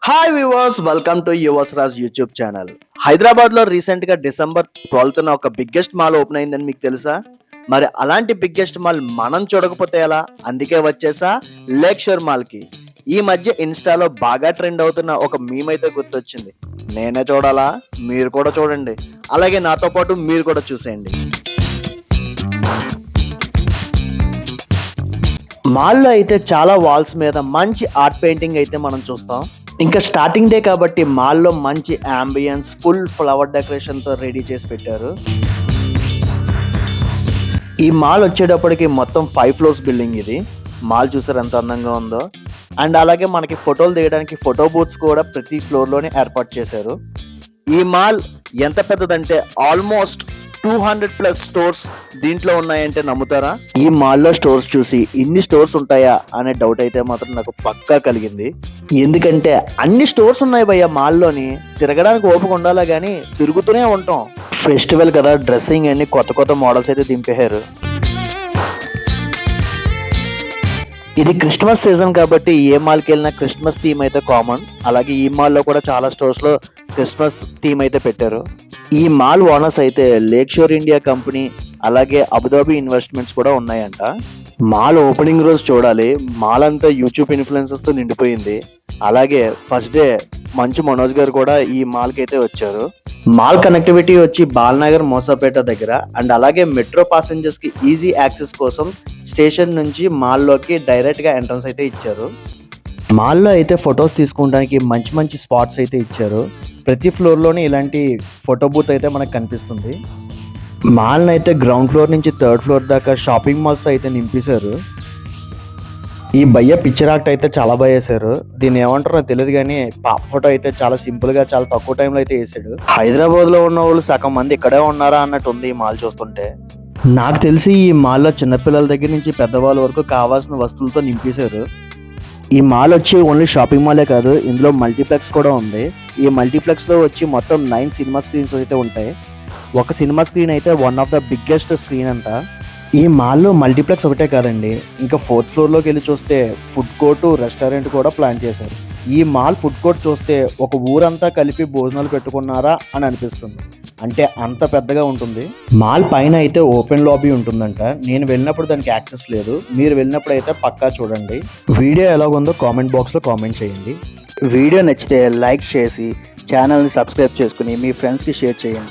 Hi viewers, welcome to yours Raj YouTube channel. హైదరాబాద్లో రీసెంట్గా December 12న ఒక బిగ్గెస్ట్ మాల్ ఓపెన్ అయిందని మీకు తెలుసా? మరి అలాంటి బిగ్గెస్ట్ మాల్ మనం చూడకపోతే ఎలా? అందుకే వచ్చేసా లేక్ షోర్ మాల్కి. ఈ మధ్య ఇన్స్టాలో బాగా ట్రెండ్ అవుతున్న ఒక మీమ్ అయితే గుర్తొచ్చింది. నేనే చూడాలా? మీరు కూడా చూడండి. అలాగే నాతో పాటు మీరు కూడా చూసేయండి. మాల్లో అయితే చాలా వాల్స్ మీద మంచి ఆర్ట్ పెయింటింగ్ అయితే మనం చూస్తాం. ఇంకా స్టార్టింగ్ డే కాబట్టి మాల్లో మంచి అంబియన్స్, ఫుల్ ఫ్లవర్ డెకరేషన్తో రెడీ చేసి పెట్టారు. ఈ మాల్ వచ్చేటప్పటికి మొత్తం 5 ఫ్లోర్స్ బిల్డింగ్ ఇది. మాల్ చూసారు ఎంత అందంగా ఉందో. అండ్ అలాగే మనకి ఫోటోలు దిగడానికి ఫోటో బూత్స్ కూడా ప్రతి ఫ్లోర్లోనే ఏర్పాటు చేశారు. ఈ మాల్ ఎంత పెద్దదంటే ఆల్మోస్ట్ 200+ స్టోర్స్ దీంట్లో ఉన్నాయంటే నమ్ముతారా? ఈ మాల్లో స్టోర్స్ చూసి ఇన్ని స్టోర్స్ ఉంటాయా అనే డౌట్ అయితే మాత్రం నాకు పక్కా కలిగింది. ఎందుకంటే అన్ని స్టోర్స్ ఉన్నాయి భయ్య మాల్లోని. తిరగడానికి ఓపిక ఉండాలా కానీ తిరుగుతూనే ఉంటాం. ఫెస్టివల్ కదా, డ్రెస్సింగ్ అన్ని కొత్త కొత్త మోడల్స్ అయితే దింపేశారు. ఇది క్రిస్మస్ సీజన్ కాబట్టి ఏ మాల్కి వెళ్ళినా క్రిస్మస్ థీమ్ అయితే కామన్. అలాగే ఈ మాల్లో కూడా చాలా స్టోర్స్లో క్రిస్మస్ థీమ్ అయితే పెట్టారు. ఈ మాల్ ఓనర్స్ అయితే లేక్ షోర్ ఇండియా కంపెనీ అలాగే అబుదాబి ఇన్వెస్ట్మెంట్స్ కూడా ఉన్నాయంట. మాల్ ఓపెనింగ్ రోజు చూడాలి. మాల్ అంతా యూట్యూబ్ ఇన్ఫ్లుయెన్సర్స్తో నిండిపోయింది. అలాగే ఫస్ట్ డే మంచు మనోజ్ గారు కూడా ఈ మాల్కి అయితే వచ్చారు. మాల్ కనెక్టివిటీ వచ్చి బాల్నగర్ మోసాపేట దగ్గర అండ్ అలాగే మెట్రో ప్యాసింజర్స్ కి ఈజీ యాక్సెస్ కోసం స్టేషన్ నుంచి మాల్లోకి డైరెక్ట్గా ఎంట్రన్స్ అయితే ఇచ్చారు. మాల్లో అయితే ఫొటోస్ తీసుకోవడానికి మంచి మంచి స్పాట్స్ అయితే ఇచ్చారు. ప్రతి ఫ్లోర్లోనే ఇలాంటి ఫోటో బూత్ అయితే మనకు కనిపిస్తుంది. మాల్ని అయితే గ్రౌండ్ ఫ్లోర్ నుంచి 3rd ఫ్లోర్ దాకా షాపింగ్ మాల్స్తో అయితే నింపేశారు. ఈ భయ్య పిక్చర్ ఆర్ట్ అయితే చాలా బాగా వేశారు. దీన్ని ఏమంటారో తెలియదు కానీ పాప ఫోటో అయితే చాలా సింపుల్గా చాలా తక్కువ టైంలో అయితే వేసాడు. హైదరాబాద్లో ఉన్న వాళ్ళు సగం మంది ఇక్కడే ఉన్నారా అన్నట్టు ఉంది ఈ మాల్ చూస్తుంటే. నాకు తెలిసి ఈ మాల్లో చిన్నపిల్లల దగ్గర నుంచి పెద్దవాళ్ళ వరకు కావాల్సిన వస్తువులతో నింపేశారు. ఈ మాల్ వచ్చి ఓన్లీ షాపింగ్ మాలే కాదు, ఇందులో మల్టీప్లెక్స్ కూడా ఉంది. ఈ మల్టీప్లెక్స్లో వచ్చి మొత్తం 9 సినిమా స్క్రీన్స్ అయితే ఉంటాయి. ఒక సినిమా స్క్రీన్ అయితే one of the biggest screen అంట. ఈ మాల్లో మల్టీప్లెక్స్ ఒకటే కాదండి, ఇంకా 4th ఫ్లోర్లోకి వెళ్ళి చూస్తే ఫుడ్ కోర్టు, రెస్టారెంట్ కూడా ప్లాన్ చేశారు. ఈ మాల్ ఫుడ్ కోర్ట్ చూస్తే ఒక ఊరంతా కలిపి భోజనాలు పెట్టుకున్నారా అని అనిపిస్తుంది. అంటే అంత పెద్దగా ఉంటుంది. మాల్ పైన అయితే ఓపెన్ లాబీ ఉంటుందంట. నేను వెళ్ళినప్పుడు దానికి యాక్సెస్ లేదు. మీరు వెళ్ళినప్పుడు అయితే పక్కా చూడండి. వీడియో ఎలాగుందో కామెంట్ బాక్స్లో కామెంట్ చేయండి. వీడియో నచ్చితే లైక్ చేసి ఛానల్ని సబ్స్క్రైబ్ చేసుకుని మీ ఫ్రెండ్స్కి షేర్ చేయండి.